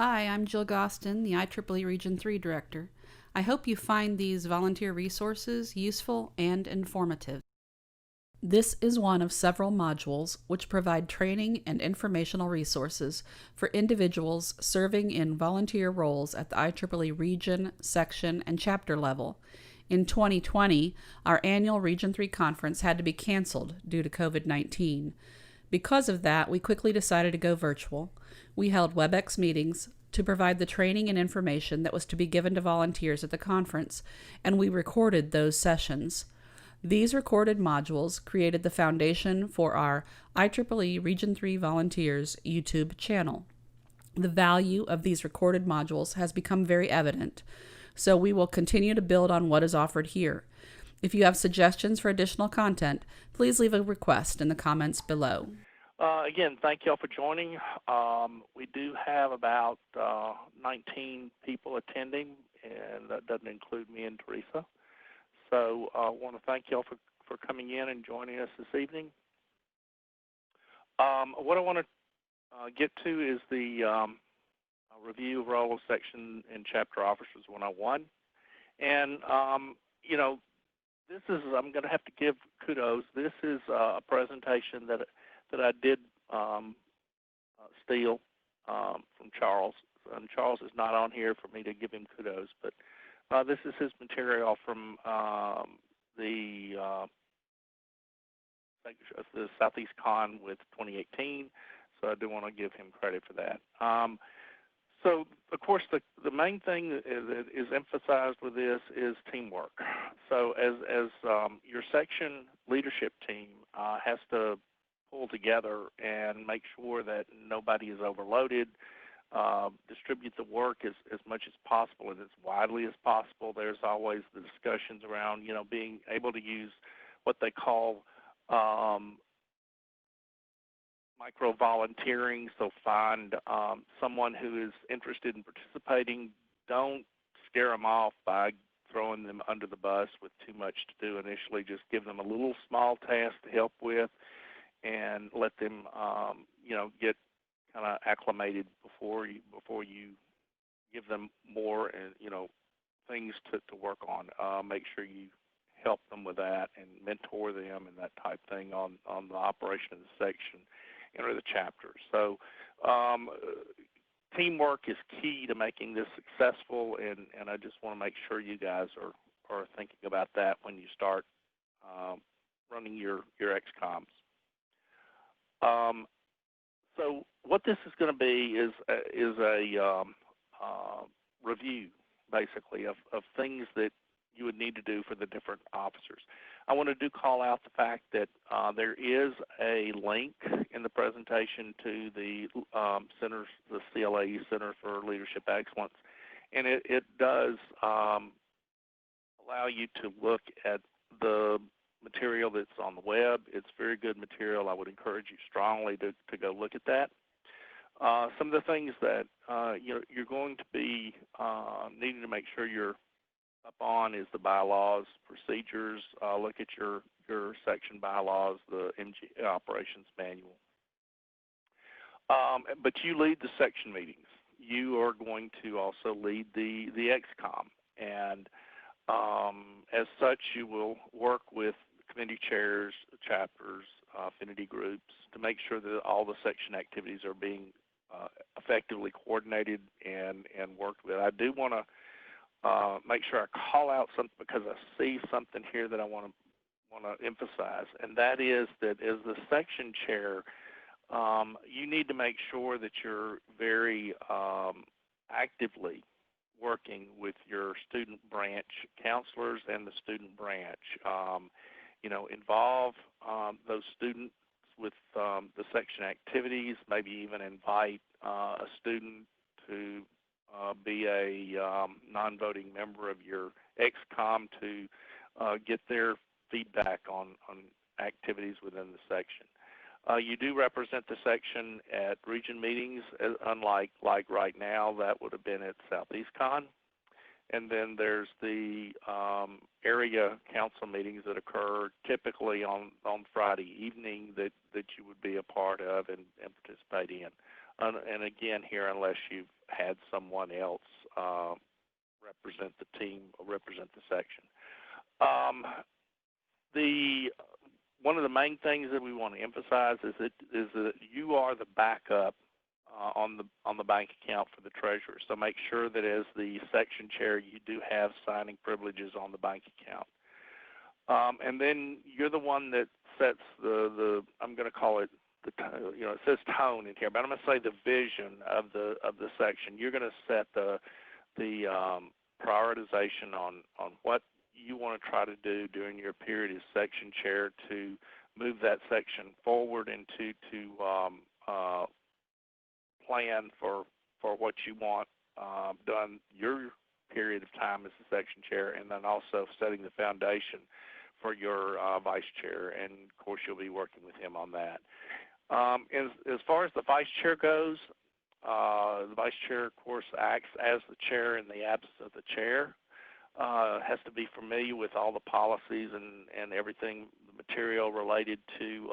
Hi, I'm Jill Gostin, the IEEE Region 3 Director. I hope you find these volunteer resources useful and informative. This is one of several modules which provide training and informational resources for individuals serving in volunteer roles at the IEEE region, section, and chapter level. In 2020, our annual Region 3 conference had to be canceled due to COVID-19. Because of that, we quickly decided to go virtual. We held WebEx meetings to provide the training and information that was to be given to volunteers at the conference, and we recorded those sessions. These recorded modules created the foundation for our IEEE Region 3 Volunteers YouTube channel. The value of these recorded modules has become very evident, so we will continue to build on what is offered here. If you have suggestions for additional content, please leave a request in the comments below. Again, thank you all for joining. We do have about 19 people attending, and that doesn't include me and Teresa. So I want to thank you all for coming in and joining us this evening. What I want to get to is the review of role of section and chapter officers 101. And, you know, this is, I'm going to have to give kudos. This is a presentation that I did steal from Charles. And Charles is not on here for me to give him kudos, but this is his material from the Southeast Con with 2018, so I do want to give him credit for that. So, of course, the main thing that is emphasized with this is teamwork. So as your section leadership team has to pull together and make sure that nobody is overloaded, distribute the work as much as possible and as widely as possible. There's always the discussions around, you know, being able to use what they call micro-volunteering, so find someone who is interested in participating. Don't scare them off by throwing them under the bus with too much to do initially. Just give them a little small task to help with and let them, you know, get kind of acclimated before you give them more and, you know, things to work on. Make sure you help them with that and mentor them and that type thing on the operation of the section or the chapter. So teamwork is key to making this successful, and I just want to make sure you guys are thinking about that when you start running your XComs. So what this is going to be is a review, basically, of things that you would need to do for the different officers. I want to call out the fact that there is a link in the presentation to the centers, the CLA Center for Leadership Excellence, and it does allow you to look at the material that's on the web. It's very good material. I would encourage you strongly to go look at that. Some of the things that you're going to be needing to make sure you're up on is the bylaws, procedures. Look at your section bylaws, the MG operations manual. But you lead the section meetings. You are going to also lead the XCOM, and as such, you will work with committee chairs, chapters, affinity groups to make sure that all the section activities are being effectively coordinated and worked with. I do want to make sure I call out something because I see something here that I want to emphasize, and that is that as the section chair, you need to make sure that you're very actively working with your student branch counselors and the student branch. You know, involve those students with the section activities, maybe even invite a student to be a non-voting member of your XCOM to get their feedback on activities within the section. You do represent the section at region meetings, unlike right now, that would have been at Southeast Con. And then there's the area council meetings that occur typically on Friday evening that you would be a part of and participate in. and again here, unless you've had someone else represent the team or represent the section. The one of the main things that we want to emphasize is that you are the backup on the bank account for the treasurer. So make sure that as the section chair, you do have signing privileges on the bank account. And then you're the one that sets the I'm going to call it it says tone in here, but I'm going to say the vision of the section. You're going to set the prioritization on what you want to try to do during your period as section chair to move that section forward and to plan for what you want done your period of time as the section chair, and then also setting the foundation for your vice chair, and of course you'll be working with him on that. As far as the vice chair goes, the vice chair, of course, acts as the chair in the absence of the chair. Has to be familiar with all the policies and everything, the material related to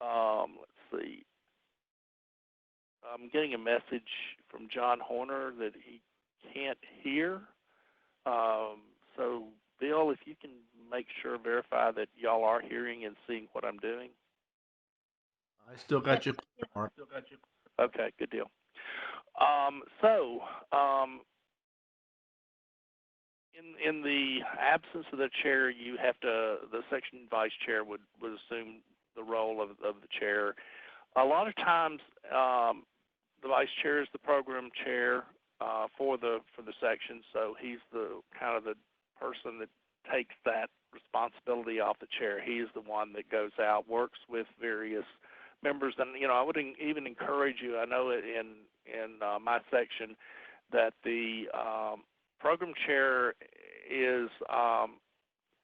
let's see. I'm getting a message from John Horner that he can't hear. So, Bill, if you can make sure, verify that y'all are hearing and seeing what I'm doing. I still got you, Mark. Okay, good deal. In the absence of the chair, you have to, the section vice chair would assume the role of the chair. A lot of times, the vice chair is the program chair for the section, so he's the kind of the person that takes that responsibility off the chair. He is the one that goes out, works with various members, and I would even encourage you. I know in my section that the program chair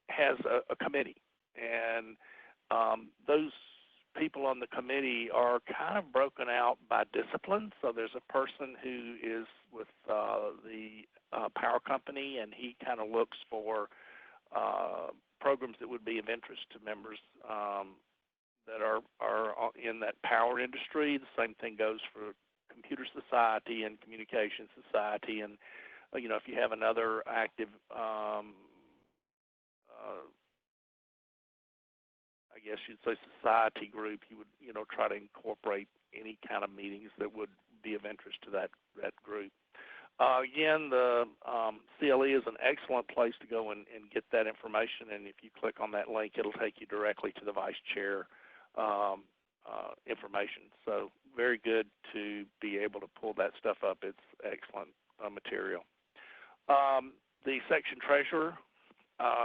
has a committee, and those people on the committee are kind of broken out by discipline. So there's a person who is with the power company, and he kind of looks for programs that would be of interest to members that are in that power industry. The same thing goes for Computer Society and Communication Society, and if you have another active I guess you'd say society group, you would try to incorporate any kind of meetings that would be of interest to that group. Again, the CLE is an excellent place to go and get that information, and if you click on that link, it'll take you directly to the vice chair information. So very good to be able to pull that stuff up. It's excellent material. The section treasurer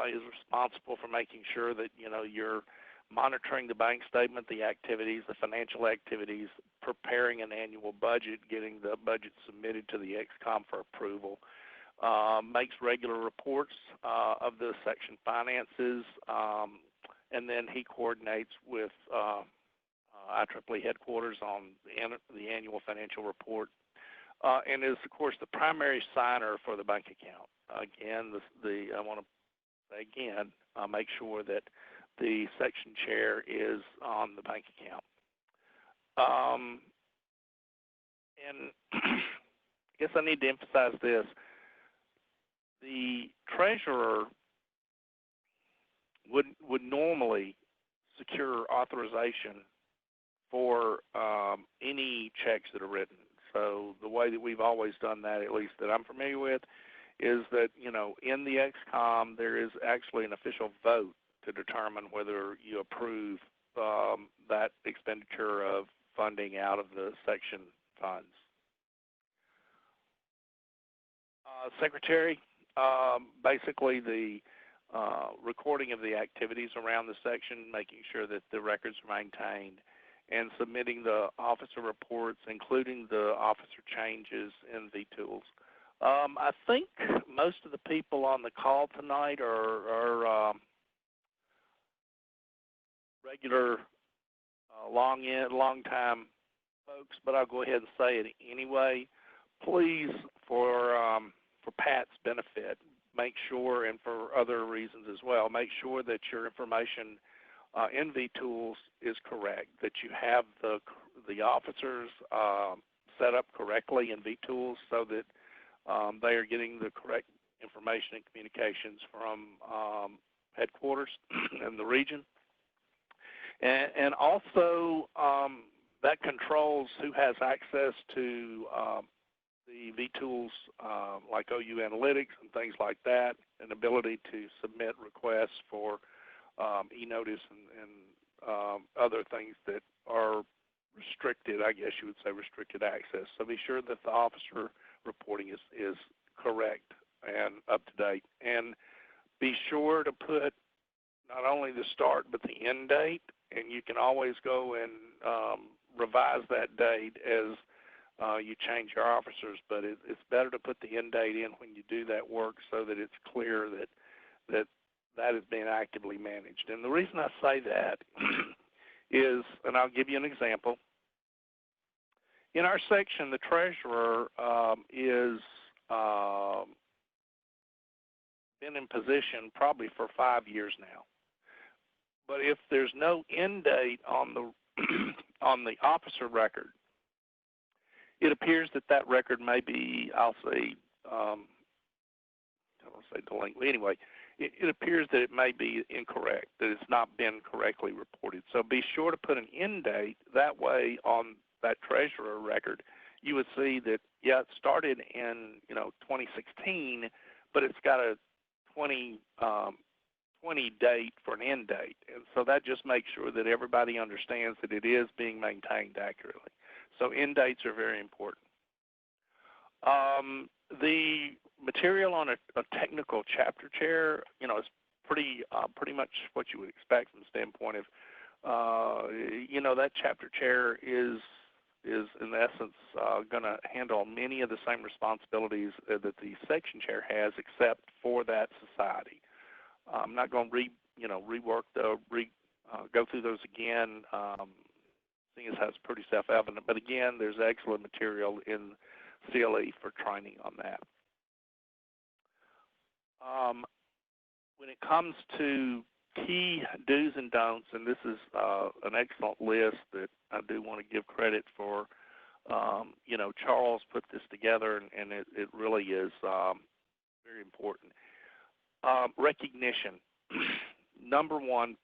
is responsible for making sure that you're monitoring the bank statement, the activities, the financial activities, preparing an annual budget, getting the budget submitted to the XCOM for approval, makes regular reports of the section finances, and then he coordinates with IEEE headquarters on the annual financial report, and is, of course, the primary signer for the bank account. Again, I want to say again, make sure that the section chair is on the bank account. And I guess I need to emphasize this. The treasurer would normally secure authorization for any checks that are written. So the way that we've always done that, at least that I'm familiar with, is that in the XCOM there is actually an official vote to determine whether you approve that expenditure of funding out of the section funds. Secretary, basically the recording of the activities around the section, making sure that the records are maintained, and submitting the officer reports, including the officer changes in VTools. I think most of the people on the call tonight are regular long-time folks, but I'll go ahead and say it anyway. Please, for Pat's benefit, make sure, and for other reasons as well, make sure that your information in vTools is correct, that you have the officers set up correctly in vTools so that they are getting the correct information and communications from headquarters in the region. And also that controls who has access to the vTools like OU Analytics and things like that, and ability to submit requests for e-notice and other things that are restricted, I guess you would say restricted access. So be sure that the officer reporting is correct and up to date. And be sure to put not only the start but the end date, and you can always go and revise that date as you change your officers, but it's better to put the end date in when you do that work so that it's clear that is being actively managed. And the reason I say that is, and I'll give you an example. In our section, the treasurer is been in position probably for 5 years now. But if there's no end date on the on the officer record, it appears that that record may be, I'll say, I don't say delinquent. Anyway, it appears that it may be incorrect, that it's not been correctly reported. So be sure to put an end date. That way, on that treasurer record, you would see that, yeah, it started in 2016, but it's got a 2020 date for an end date. And so that just makes sure that everybody understands that it is being maintained accurately. So end dates are very important. The material on a technical chapter chair, is pretty much what you would expect from the standpoint of, that chapter chair is in essence going to handle many of the same responsibilities that the section chair has, except for that society. I'm not going to go through those again, seeing as how it's pretty self-evident. But again, there's excellent material in CLE for training on that. When it comes to key do's and don'ts, and this is an excellent list that I do want to give credit for. Charles put this together, and it really is very important. Recognition. Number one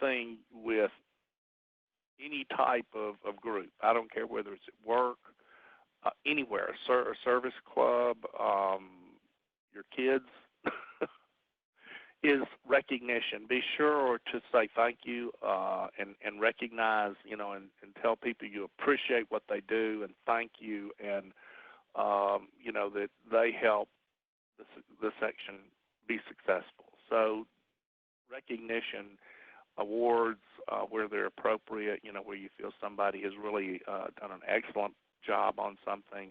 thing with any type of group, I don't care whether it's at work, anywhere, a service club, your kids, is recognition. Be sure to say thank you and recognize, and tell people you appreciate what they do and thank you, and, that they help the section be successful. So recognition, awards where they're appropriate, where you feel somebody has really done an excellent job on something,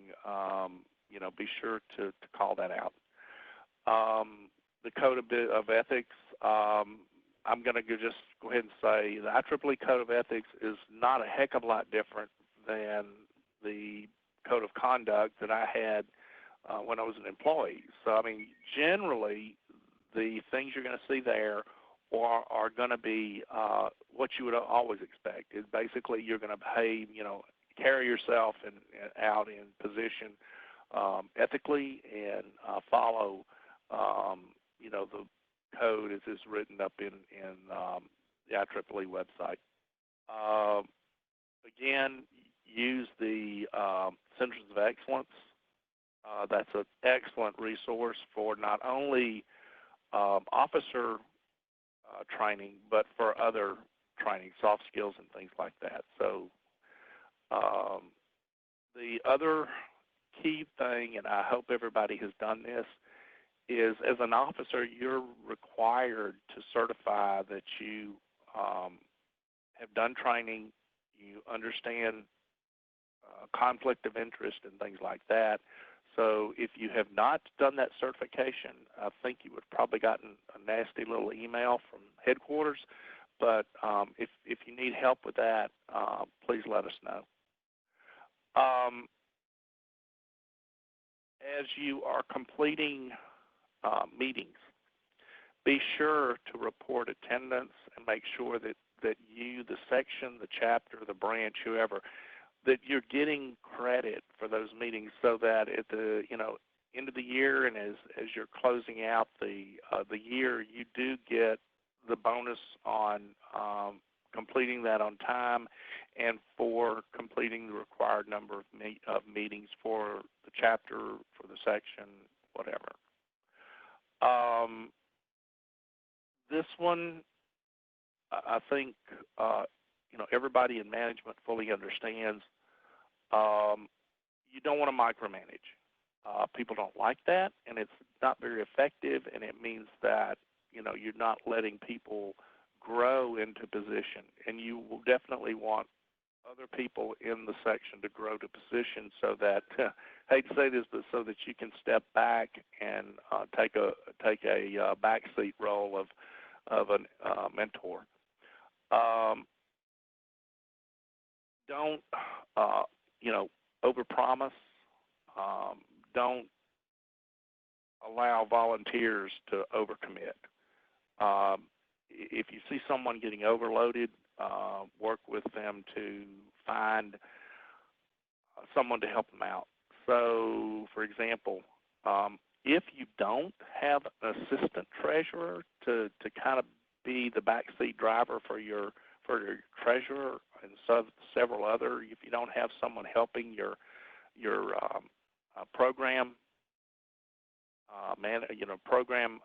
be sure to call that out. The code of ethics, I'm going to just go ahead and say the IEEE code of ethics is not a heck of a lot different than the code of conduct that I had when I was an employee. So, generally, the things you're going to see there are going to be what you would always expect. Is basically you're going to behave, carry yourself out in position ethically and follow, the code as it's written up in the IEEE website. Again, use the Centers of Excellence. That's an excellent resource for not only officer training, but for other training, soft skills and things like that. So the other key thing, and I hope everybody has done this, is as an officer, you're required to certify that you have done training, you understand conflict of interest and things like that. So if you have not done that certification, I think you would have probably gotten a nasty little email from headquarters. But if you need help with that, please let us know. As you are completing meetings. Be sure to report attendance and make sure that you, the section, the chapter, the branch, whoever, that you're getting credit for those meetings, so that at the end of the year and as you're closing out the year, you do get the bonus on completing that on time and for completing the required number of meetings for the chapter, for the section, whatever. This one, I think, everybody in management fully understands. You don't want to micromanage. People don't like that, and it's not very effective, and it means that, you're not letting people grow into position, and you will definitely want other people in the section to grow to position so that, hate to say this, but so that you can step back and take a backseat role of a mentor. Don't overpromise. Don't allow volunteers to overcommit. If you see someone getting overloaded, work with them to find someone to help them out. So, for example, if you don't have an assistant treasurer to kind of be the backseat driver for your treasurer and several other, if you don't have someone helping your program program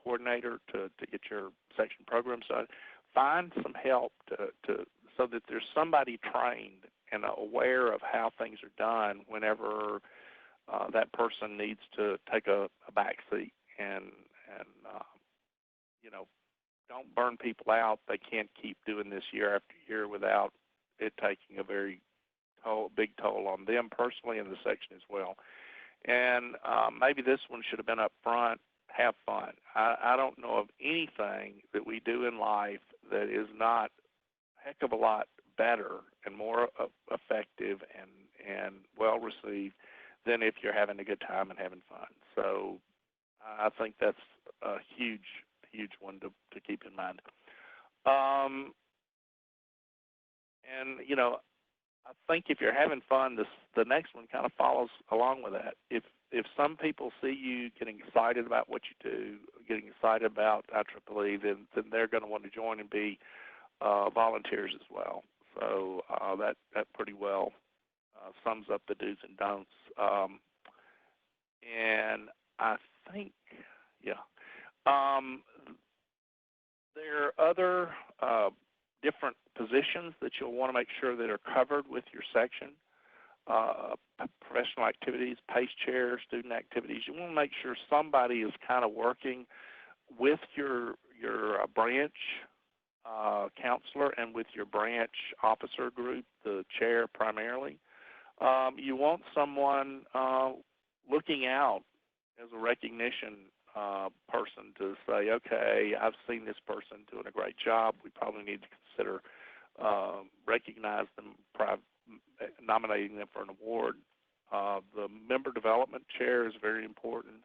coordinator to get your section programs done, find some help so that there's somebody trained and aware of how things are done whenever that person needs to take a back seat and don't burn people out. They can't keep doing this year after year without it taking a very big toll on them personally and the section as well. And maybe this one should have been up front. Have fun. I don't know of anything that we do in life that is not a heck of a lot better and more effective and well received than if you're having a good time and having fun. So I think that's a huge one to keep in mind. And I think if you're having fun, the next one kind of follows along with that. If some people see you getting excited about what you do, getting excited about IEEE, then they're going to want to join and be volunteers as well. So that pretty well sums up the do's and don'ts. And I think, there are other different positions that you'll want to make sure that are covered with your section. Professional activities, PACE chair, student activities. You want to make sure somebody is kind of working with your branch counselor and with your branch officer group, the chair primarily. You want someone looking out as a recognition person to say, okay, I've seen this person doing a great job. We probably need to consider recognize them, nominating them for an award. The member development chair is very important.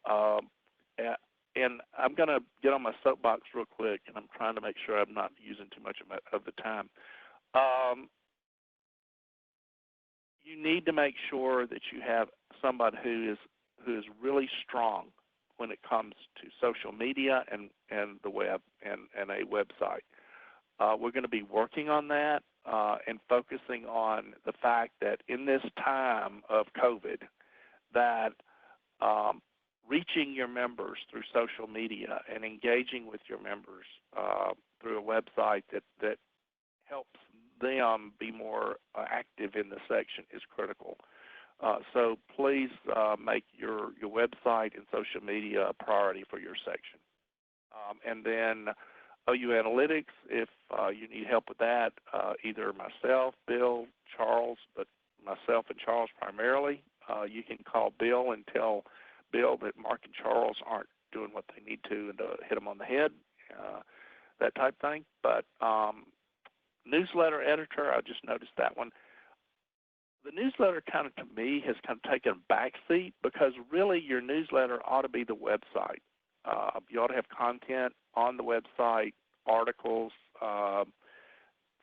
And I'm going to get on my soapbox real quick, and I'm trying to make sure I'm not using too much of the time. You need to make sure that you have somebody who is really strong when it comes to social media and the web and a website. We're going to be working on that and focusing on the fact that in this time of COVID, that reaching your members through social media and engaging with your members through a website that helps them be more active in the section is critical. So please make your website and social media a priority for your section. And then OU Analytics, if you need help with that, either myself, Bill, Charles, but myself and Charles primarily, you can call Bill and tell Bill that Mark and Charles aren't doing what they need to and to hit them on the head, that type thing. But newsletter editor, I just noticed that one. The newsletter kind of, to me, has kind of taken a backseat because really your newsletter ought to be the website. You ought to have content on the website, articles,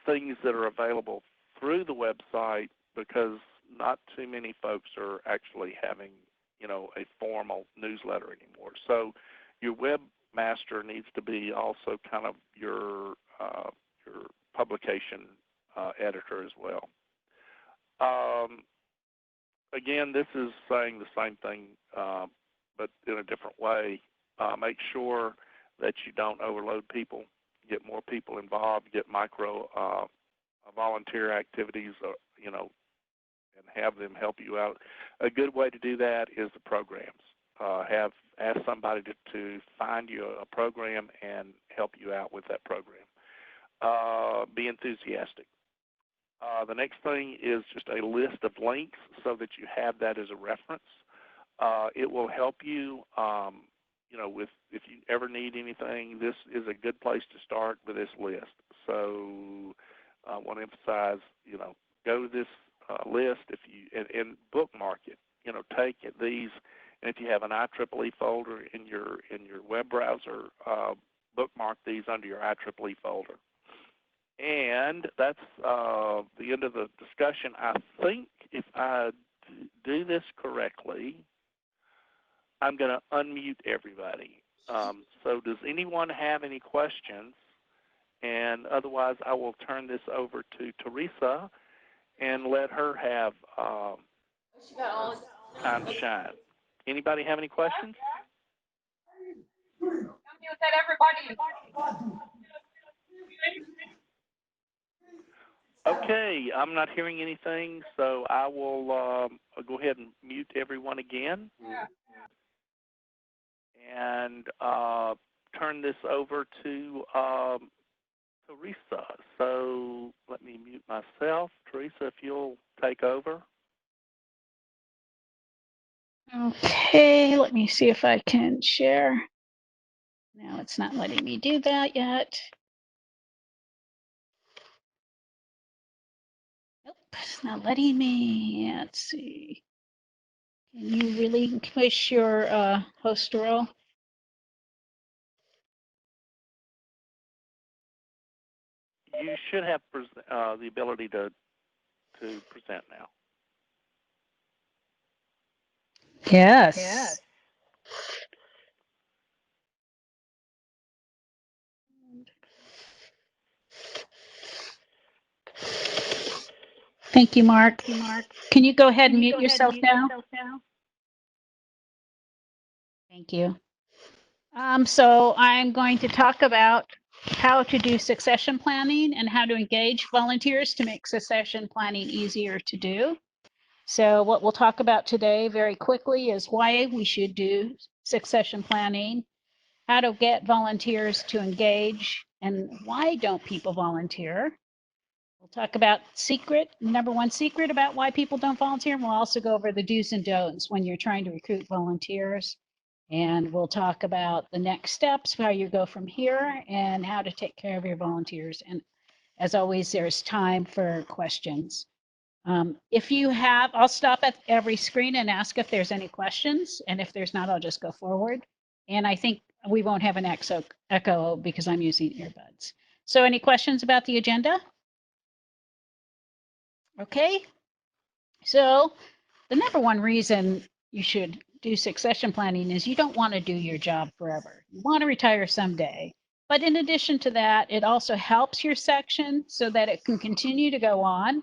things that are available through the website, because not too many folks are actually having, a formal newsletter anymore. So your webmaster needs to be also kind of your publication editor as well. Again, this is saying the same thing, but in a different way. Make sure that you don't overload people. Get more people involved. Get micro volunteer activities, and have them help you out. A good way to do that is the programs. Ask somebody to find you a program and help you out with that program. Be enthusiastic. The next thing is just a list of links so that you have that as a reference. It will help you, with if you ever need anything. This is a good place to start with this list. So I want to emphasize, go to this list and bookmark it. Take these, and if you have an IEEE folder in your web browser, bookmark these under your IEEE folder. And that's the end of the discussion. I think if I do this correctly, I'm going to unmute everybody. So does anyone have any questions? And otherwise, I will turn this over to Teresa and let her have time to shine. Anybody have any questions? Okay, I'm not hearing anything, so I will go ahead and mute everyone again and turn this over to Teresa. So let me mute myself. Teresa, if you'll take over. Okay, let me see if I can share. No, it's not letting me do that yet. Nope, it's not letting me. Let's see. Can you relinquish your host role? You should have the ability to present now. Yes. Thank you, Mark. Can you go ahead and mute yourself now? Thank you. So I'm going to talk about how to do succession planning and how to engage volunteers to make succession planning easier to do. So what we'll talk about today very quickly is why we should do succession planning, how to get volunteers to engage, and why don't people volunteer. We'll talk about number one secret about why people don't volunteer, and we'll also go over the do's and don'ts when you're trying to recruit volunteers. And we'll talk about the next steps, how you go from here, and how to take care of your volunteers. And as always, there's time for questions. If you have, I'll stop at every screen and ask if there's any questions. And if there's not, I'll just go forward. And I think we won't have an echo because I'm using earbuds. So any questions about the agenda? Okay. So the number one reason you should do succession planning is you don't want to do your job forever. You want to retire someday. But in addition to that, it also helps your section so that it can continue to go on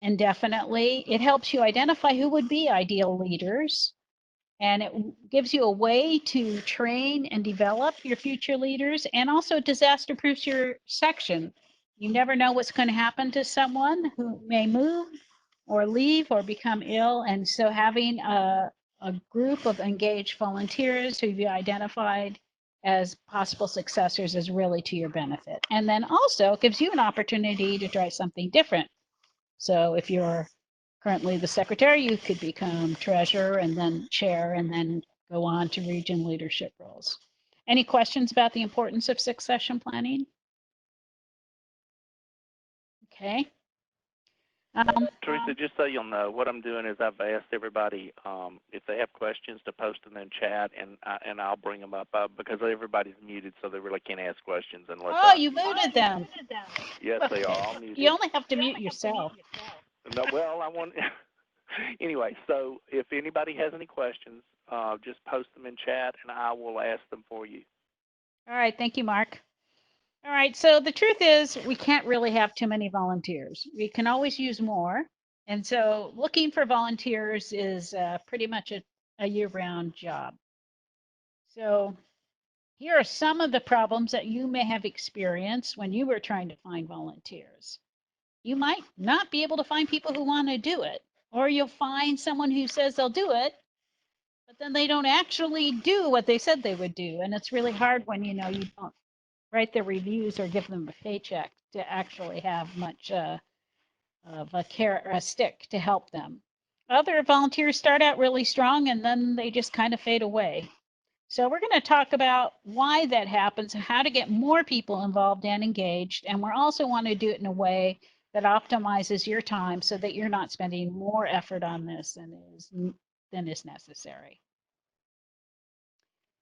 indefinitely. It helps you identify who would be ideal leaders. And it gives you a way to train and develop your future leaders, and also disaster proofs your section. You never know what's going to happen to someone who may move or leave or become ill. And so having a group of engaged volunteers who you identified as possible successors is really to your benefit. And then also it gives you an opportunity to try something different. So if you're currently the secretary, you could become treasurer and then chair and then go on to region leadership roles. Any questions about the importance of succession planning? Okay. Teresa, just so you'll know, what I'm doing is I've asked everybody if they have questions to post them in chat, and I'll bring them up because everybody's muted, so they really can't ask questions unless Oh, you muted them. Yes, they are all muted. You only have to mute yourself. No, well, I want anyway. So if anybody has any questions, just post them in chat, and I will ask them for you. All right, thank you, Mark. All right, so the truth is we can't really have too many volunteers. We can always use more. And so looking for volunteers is pretty much a year-round job. So here are some of the problems that you may have experienced when you were trying to find volunteers. You might not be able to find people who want to do it, or you'll find someone who says they'll do it, but then they don't actually do what they said they would do. And it's really hard when you don't write their reviews or give them a paycheck to actually have much of a carrot or a stick to help them. Other volunteers start out really strong and then they just kind of fade away. So we're going to talk about why that happens, how to get more people involved and engaged, and we also want to do it in a way that optimizes your time so that you're not spending more effort on this than is necessary.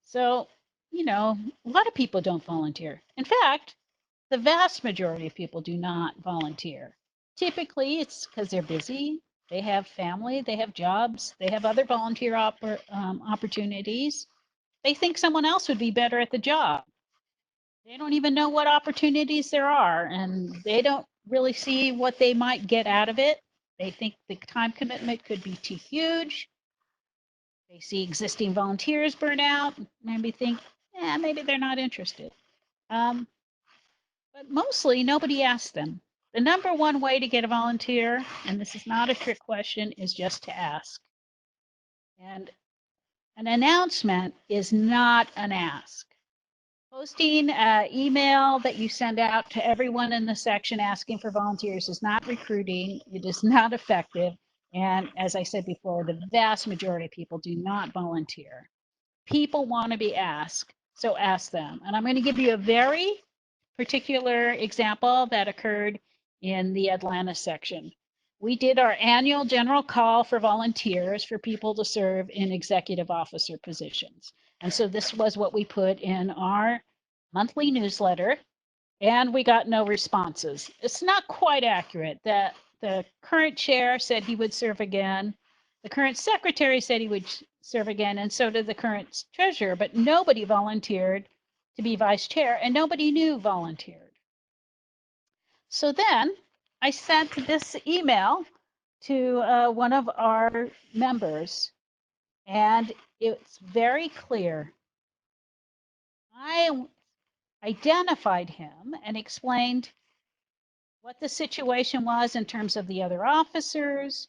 So, a lot of people don't volunteer. In fact, the vast majority of people do not volunteer. Typically, it's because they're busy, they have family, they have jobs, they have other volunteer opportunities. They think someone else would be better at the job. They don't even know what opportunities there are, and they don't really see what they might get out of it. They think the time commitment could be too huge. They see existing volunteers burn out, maybe think, maybe they're not interested. But mostly nobody asks them. The number one way to get a volunteer, and this is not a trick question, is just to ask. And an announcement is not an ask. Posting an email that you send out to everyone in the section asking for volunteers is not recruiting. It is not effective. And as I said before, the vast majority of people do not volunteer. People want to be asked, so ask them. And I'm going to give you a very particular example that occurred in the Atlanta section. We did our annual general call for volunteers for people to serve in executive officer positions. And so this was what we put in our monthly newsletter, and we got no responses. It's not quite accurate that the current chair said he would serve again. The current secretary said he would serve again, and so did the current treasurer, but nobody volunteered to be vice chair, and nobody new volunteered. So then I sent this email to one of our members, and it's very clear. I identified him and explained what the situation was in terms of the other officers.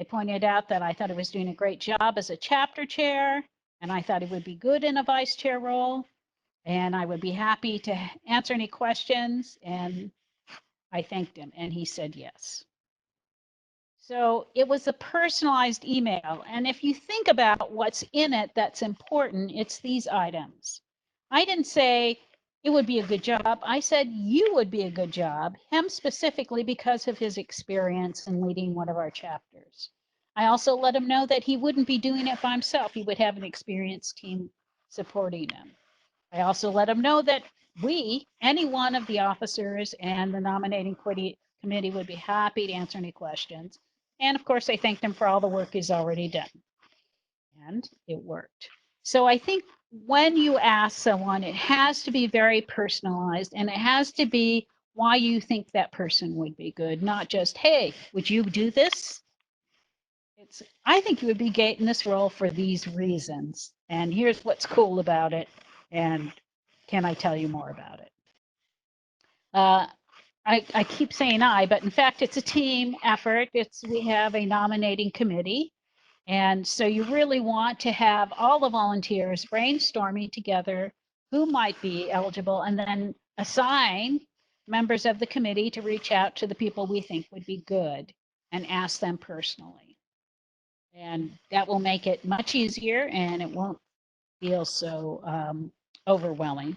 I pointed out that I thought he was doing a great job as a chapter chair, and I thought he would be good in a vice chair role, and I would be happy to answer any questions. And I thanked him, and he said yes. So it was a personalized email. And if you think about what's in it that's important, it's these items. I didn't say it would be a good job. I said you would be a good job, him specifically because of his experience in leading one of our chapters. I also let him know that he wouldn't be doing it by himself. He would have an experienced team supporting him. I also let him know that any one of the officers and the nominating committee would be happy to answer any questions. And of course, I thanked him for all the work he's already done. And it worked. So I think when you ask someone, it has to be very personalized, and it has to be why you think that person would be good, not just, hey, would you do this? I think you would be great in this role for these reasons. And here's what's cool about it. And can I tell you more about it? I keep saying but in fact, it's a team effort. We have a nominating committee. And so you really want to have all the volunteers brainstorming together who might be eligible, and then assign members of the committee to reach out to the people we think would be good and ask them personally. And that will make it much easier, and it won't feel so overwhelming.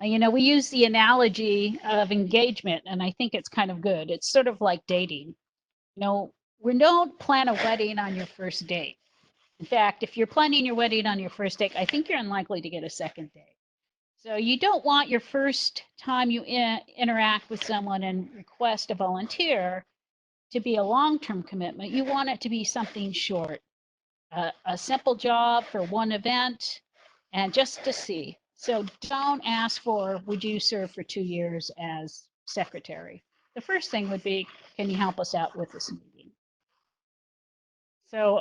We use the analogy of engagement, and I think it's kind of good. It's sort of like dating. We don't plan a wedding on your first date. In fact, if you're planning your wedding on your first date, I think you're unlikely to get a second date. So you don't want your first time you interact with someone and request a volunteer to be a long-term commitment. You want it to be something short, a simple job for one event, and just to see. So don't ask for, would you serve for 2 years as secretary? The first thing would be, can you help us out with this meeting? So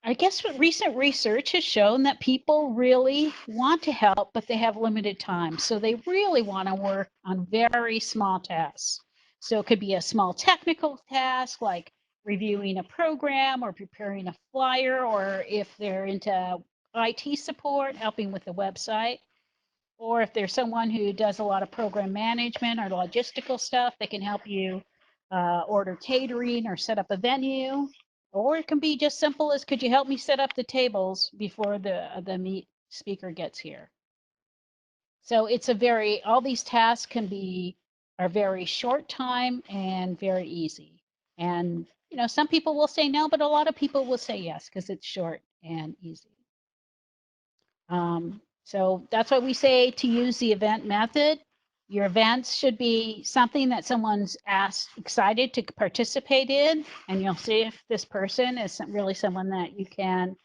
I guess what recent research has shown that people really want to help, but they have limited time. So they really want to work on very small tasks. So it could be a small technical task like reviewing a program or preparing a flyer, or if they're into IT support, helping with the website. Or if there's someone who does a lot of program management or logistical stuff, they can help you order catering or set up a venue. Or it can be just simple as, could you help me set up the tables before the meet speaker gets here? So it's all these tasks are very short time and very easy. And, some people will say no, but a lot of people will say yes because it's short and easy. So that's why we say to use the event method. Your events should be something that someone's excited to participate in, and you'll see if this person is really someone that you can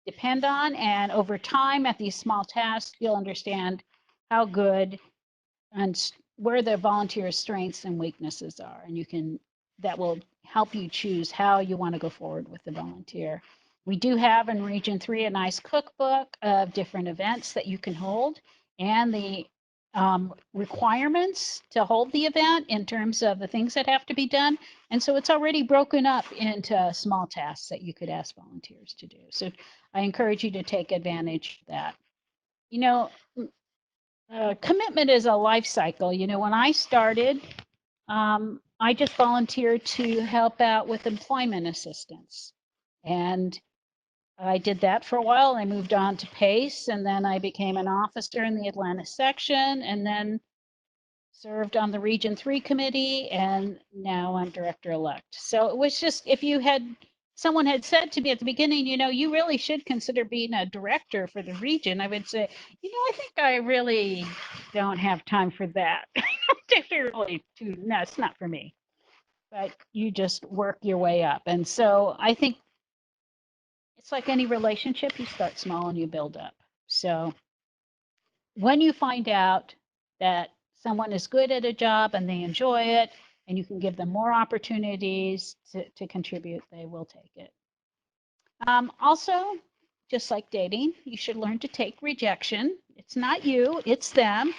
depend on. And over time, at these small tasks, you'll understand how good and where the volunteer's strengths and weaknesses are, and that will help you choose how you want to go forward with the volunteer. We do have in Region 3 a nice cookbook of different events that you can hold, and the requirements to hold the event in terms of the things that have to be done. And so it's already broken up into small tasks that you could ask volunteers to do. So I encourage you to take advantage of that. Commitment is a life cycle. When I started, I just volunteered to help out with employment assistance. And I did that for a while. I moved on to PACE, and then I became an officer in the Atlanta section, and then served on the Region 3 committee, and now I'm director-elect. So it was just, if someone had said to me at the beginning, you really should consider being a director for the region, I would say, I think I really don't have time for that. No, it's not for me. But you just work your way up. And so I think it's like any relationship, you start small and you build up. So when you find out that someone is good at a job and they enjoy it, and you can give them more opportunities to contribute, they will take it. Also, just like dating, you should learn to take rejection. It's not you, it's them.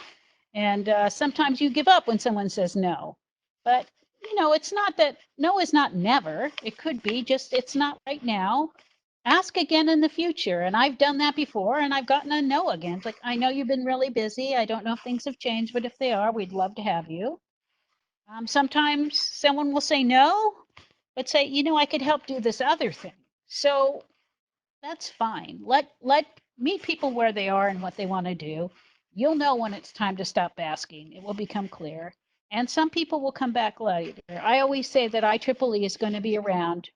And sometimes you give up when someone says no. But, it's not that no is not never. It could be just it's not right now. Ask again in the future. And I've done that before, and I've gotten a no again. It's like, I know you've been really busy. I don't know if things have changed, but if they are, we'd love to have you. Sometimes someone will say no, but say, I could help do this other thing. So that's fine. Let meet people where they are and what they want to do. You'll know when it's time to stop asking. It will become clear. And some people will come back later. I always say that IEEE is going to be around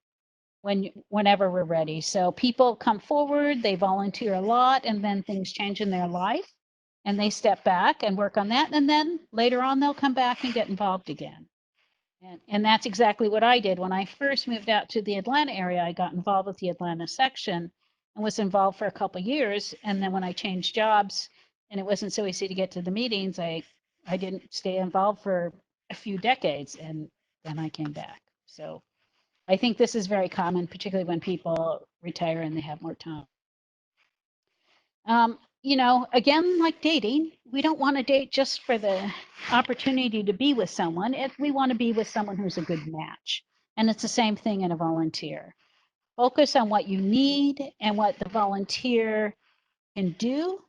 whenever we're ready. So people come forward, they volunteer a lot, and then things change in their life, and they step back and work on that. And then later on, they'll come back and get involved again. And that's exactly what I did. When I first moved out to the Atlanta area, I got involved with the Atlanta section and was involved for a couple of years. And then when I changed jobs and it wasn't so easy to get to the meetings, I didn't stay involved for a few decades, and then I came back. So I think this is very common, particularly when people retire and they have more time. Again, like dating, we don't want to date just for the opportunity to be with someone. We want to be with someone who's a good match. And it's the same thing in a volunteer. Focus on what you need and what the volunteer can do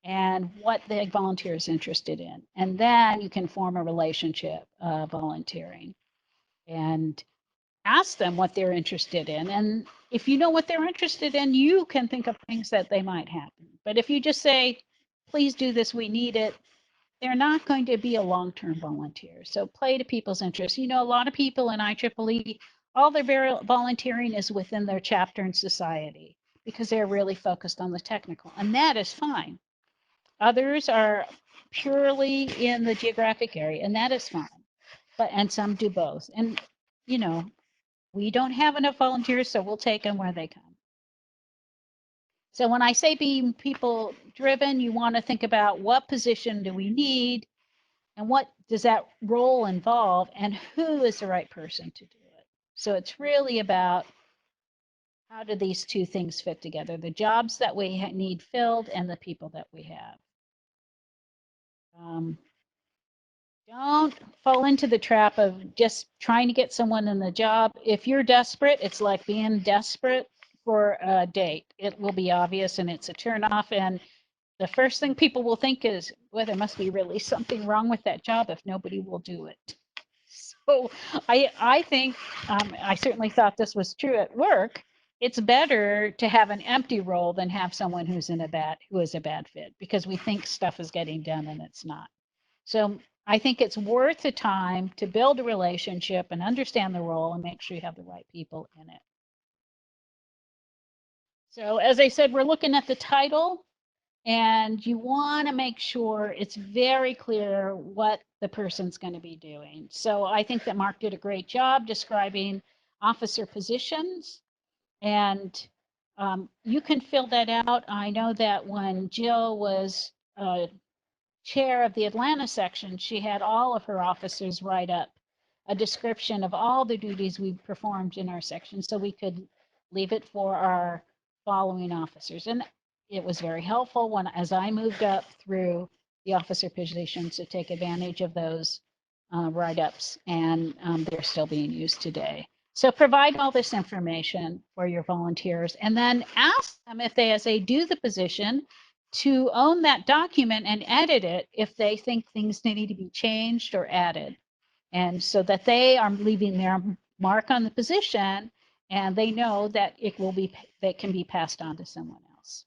and what the volunteer is interested in. And then you can form a relationship volunteering. And ask them what they're interested in. And if you know what they're interested in, you can think of things that they might happen. But if you just say, please do this, we need it, they're not going to be a long-term volunteer. So play to people's interests. You know, a lot of people in IEEE, all their volunteering is within their chapter and society because they're really focused on the technical, and that is fine. Others are purely in the geographic area, and that is fine. And some do both. And, you know, we don't have enough volunteers, so we'll take them where they come. So when I say being people driven, you want to think about what position do we need and what does that role involve and who is the right person to do it. So it's really about how do these two things fit together, the jobs that we need filled and the people that we have. Don't fall into the trap of just trying to get someone in the job. If you're desperate, it's like being desperate for a date. It will be obvious and it's a turnoff. And the first thing people will think is, well, there must be really something wrong with that job if nobody will do it. So I think, I certainly thought this was true at work. It's better to have an empty role than have someone who is a bad fit, because we think stuff is getting done and it's not. So I think it's worth the time to build a relationship and understand the role and make sure you have the right people in it. So as I said, we're looking at the title, and you want to make sure it's very clear what the person's going to be doing. So I think that Mark did a great job describing officer positions, and you can fill that out. I know that when Jill was chair of the Atlanta section, she had all of her officers write up a description of all the duties we performed in our section so we could leave it for our following officers. And it was very helpful when, as I moved up through the officer positions, to take advantage of those write-ups, and they're still being used today. So provide all this information for your volunteers, and then ask them if they, as they do the position, to own that document and edit it if they think things need to be changed or added. And so that they are leaving their mark on the position and they know that that can be passed on to someone else.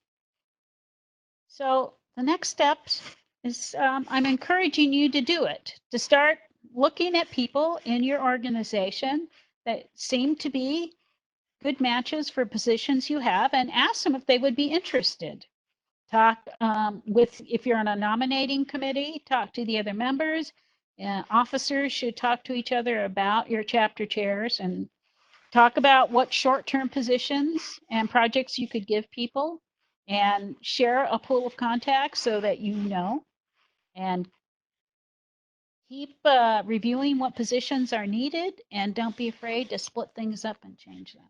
So the next steps is I'm encouraging you to do it, to start looking at people in your organization that seem to be good matches for positions you have, and ask them if they would be interested. Talk if you're on a nominating committee, talk to the other members. Officers should talk to each other about your chapter chairs and talk about what short-term positions and projects you could give people, and share a pool of contacts so that you know, and keep reviewing what positions are needed, and don't be afraid to split things up and change them.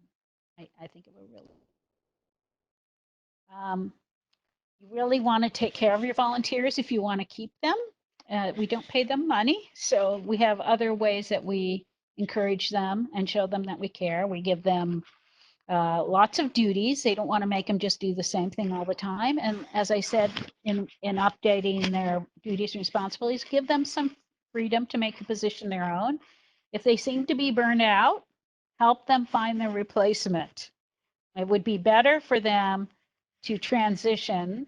I think it will really. You really want to take care of your volunteers if you want to keep them. We don't pay them money, so we have other ways that we encourage them and show them that we care. We give them lots of duties. They don't want to make them just do the same thing all the time. And as I said, in updating their duties and responsibilities, give them some freedom to make the position their own. If they seem to be burned out, help them find their replacement. It would be better for them to transition,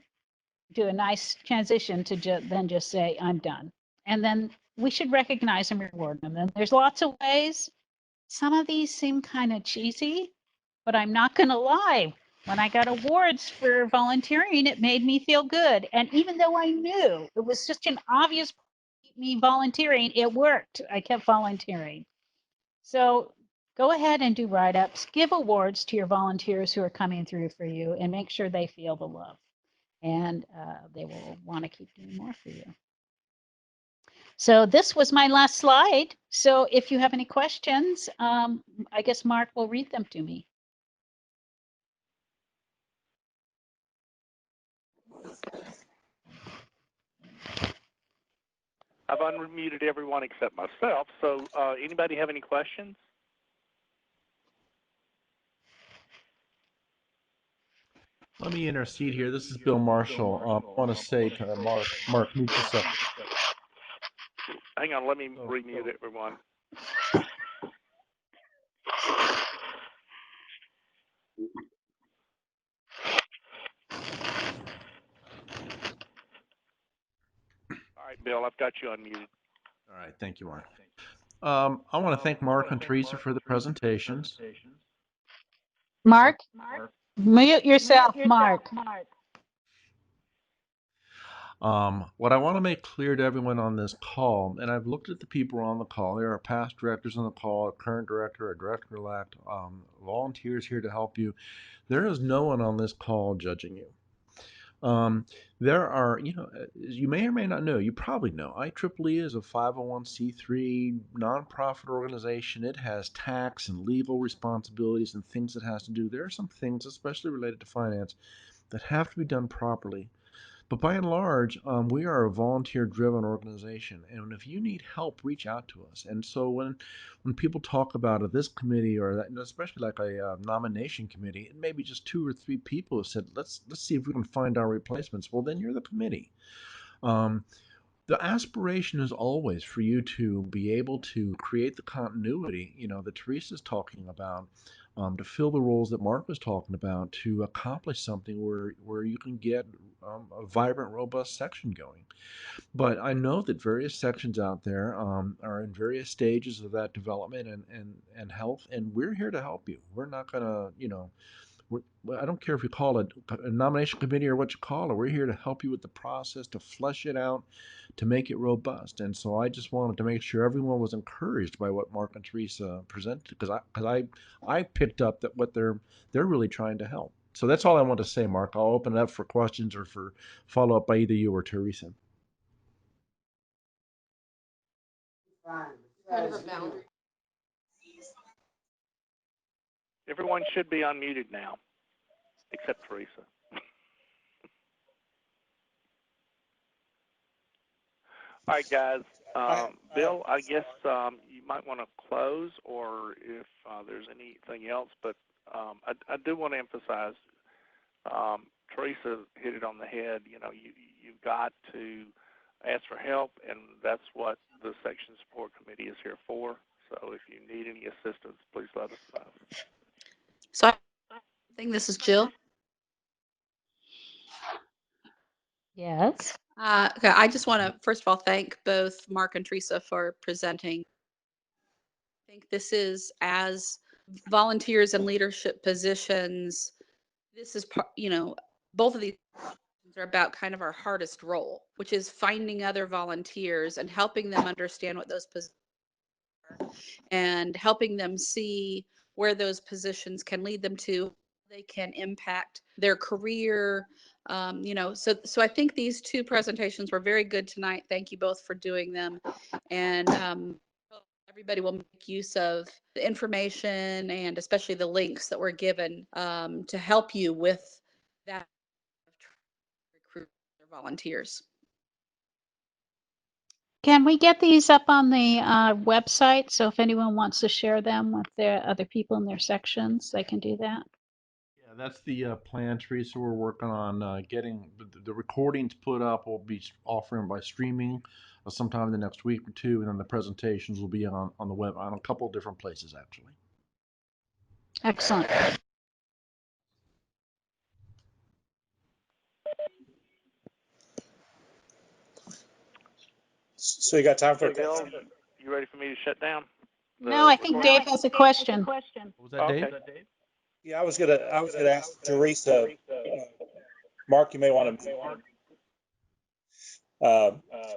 do a nice transition to then just say, I'm done. And then we should recognize and reward them. And there's lots of ways. Some of these seem kind of cheesy, but I'm not going to lie. When I got awards for volunteering, it made me feel good. And even though I knew it was such an obvious me volunteering, it worked. I kept volunteering. So go ahead and do write-ups. Give awards to your volunteers who are coming through for you, and make sure they feel the love. And they will want to keep doing more for you. So this was my last slide. So if you have any questions, I guess Mark will read them to me. I've unmuted everyone except myself. So anybody have any questions? Let me intercede here. This is Bill Marshall. I want to say to Mark, mute yourself. Hang on, let me remute everyone. All right, Bill. Bill. I've got you unmuted. All right, thank you, Mark. I want to thank Mark and Teresa for the presentations. Mark, mute yourself, Mark. What I want to make clear to everyone on this call, and I've looked at the people on the call, there are past directors on the call, a current director, a director-elect, volunteers here to help you. There is no one on this call judging you. There are, as you may or may not know, you probably know, IEEE is a 501c3 nonprofit organization. It has tax and legal responsibilities and things it has to do. There are some things, especially related to finance, that have to be done properly. But by and large, we are a volunteer-driven organization, and if you need help, reach out to us. And so when people talk about this committee or that, especially like a nomination committee, it may be just 2 or 3 people who said, let's see if we can find our replacements. Well, then you're the committee. The aspiration is always for you to be able to create the continuity, that Teresa's talking about, to fill the roles that Mark was talking about, to accomplish something where you can get a vibrant, robust section going. But I know that various sections out there are in various stages of that development and health, and we're here to help you. We're not going to, I don't care if you call it a nomination committee or what you call it. We're here to help you with the process, to flesh it out, to make it robust. And so I just wanted to make sure everyone was encouraged by what Mark and Teresa presented, because I picked up that what they're really trying to help. So that's all I want to say, Mark. I'll open it up for questions or for follow up by either you or Teresa. Everyone should be unmuted now, except Teresa. All right, guys. Bill, I guess you might want to close, or if there's anything else. But I do want to emphasize, Teresa hit it on the head. You've got to ask for help, and that's what the Section Support Committee is here for. So if you need any assistance, please let us know. So I think this is Jill. Yes. Okay, I just want to, first of all, thank both Mark and Teresa for presenting. I think this is, as volunteers in leadership positions, this is, both of these are about kind of our hardest role, which is finding other volunteers and helping them understand what those positions are and helping them see where those positions can lead them to, they can impact their career. So I think these 2 presentations were very good tonight. Thank you both for doing them. And everybody will make use of the information and especially the links that were given to help you with that recruit volunteers. Can we get these up on the website? So if anyone wants to share them with their other people in their sections, they can do that. Yeah, that's the plan, Teresa. We're working on getting the recordings put up. We'll be offering by streaming sometime in the next week or 2, and then the presentations will be on the web on a couple of different places, actually. Excellent. So you got time for a Bill, question? you ready for me to shut down? No, I think Dave has a question. What was that, Dave? Okay. Yeah, I was gonna ask Teresa. Mark, you may want to. I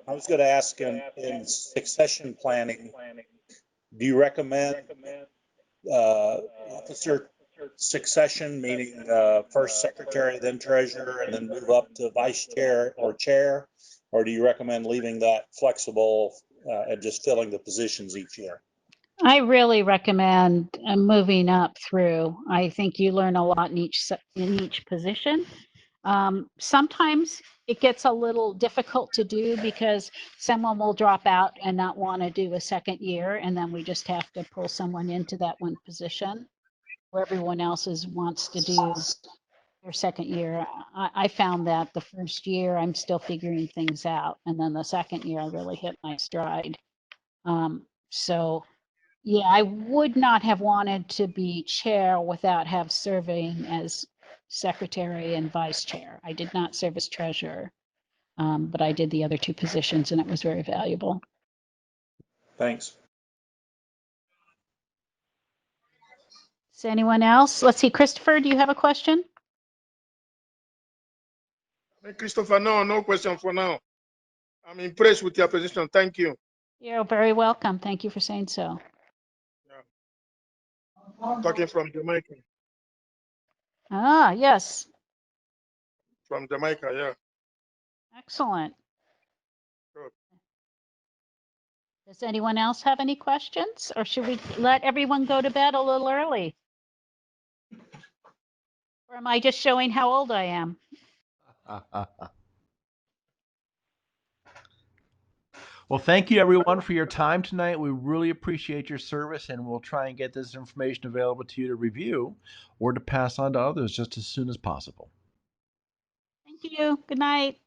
was gonna ask in succession planning, do you recommend officer succession, meaning first secretary, then treasurer, and then move up to vice chair or chair, or do you recommend leaving that flexible and just filling the positions each year? I really recommend moving up through. I think you learn a lot in each position. Sometimes it gets a little difficult to do because someone will drop out and not want to do a second year, and then we just have to pull someone into that one position where everyone else wants to do their second year. I found that the first year I'm still figuring things out, and then the second year I really hit my stride. So yeah, I would not have wanted to be chair without have serving as secretary and vice chair. I did not serve as treasurer. but I did the other 2 positions and it was very valuable. Thanks. Is anyone else? Let's see, Christopher, do you have a question? Hey, Christopher, no question for now. I'm impressed with your position. Thank you. You're very welcome. Thank you for saying so. Yeah. Talking from Jamaica. Ah, yes. From Jamaica, yeah. Excellent. Good. Does anyone else have any questions, or should we let everyone go to bed a little early? Or am I just showing how old I am? Well, thank you everyone for your time tonight. We really appreciate your service, and we'll try and get this information available to you to review or to pass on to others just as soon as possible. Thank you. Good night.